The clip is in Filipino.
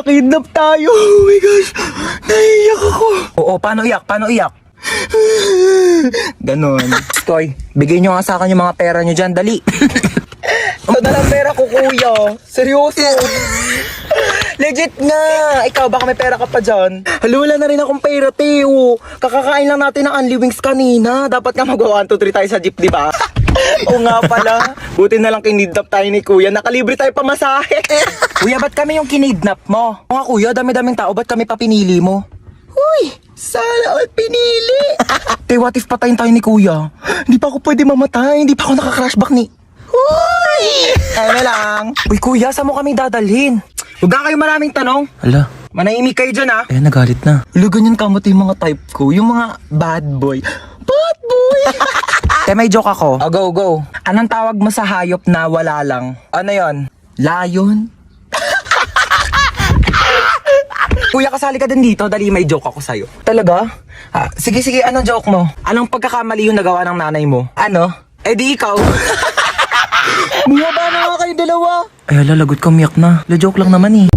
Nakidnap tayo. Oh my gosh. Naiiyak ako. Oo, paano iyak? Paano iyak? Ganon. Koy, bigay nyo nga sa akin yung mga pera nyo dyan, dali. Ito na lang pera ko, kuya. Seryoso. Legit nga. Ikaw, baka may pera ka pa dyan. Hala, wala na rin akong pera, Teo. Kakakain lang natin ng Unli Wings kanina. Dapat nga mag-1, 2, 3 tayo sa jeep, di ba? Oo nga pala. Buti na lang kinidnap tayo ni kuya. Nakalibre tayo pamasahe. Kuya, ba't kami yung kinidnap mo? Oo nga kuya, dami-daming tao, ba't kami pa pinili mo? Uy, sana all pinili. Te, what if patayin tayo ni kuya? Hindi pa ako pwede mamatay. Hindi pa ako naka-crashback ni... Uy! Ano lang? Uy kuya, saan mo kami dadalhin? Huwag na kayo maraming tanong. Hala, Manahimik kayo dyan, ha? eh nagalit na. Hala, ganyan kamot yung mga type ko. Yung mga bad boy. Bad boy! Te, may joke ako. Oh, go, go. Anong tawag mo sa hayop na wala lang? Ano yon? Lion? Kuya, kasali ka din dito, dali may joke ako sa'yo. Talaga? Sige, anong joke mo? Anong pagkakamali yung nagawa ng nanay mo? Ano? Eh di ikaw. Bumaba na nga kayo dalawa. Ay, lalagot ka, umiyak na. La joke lang naman eh.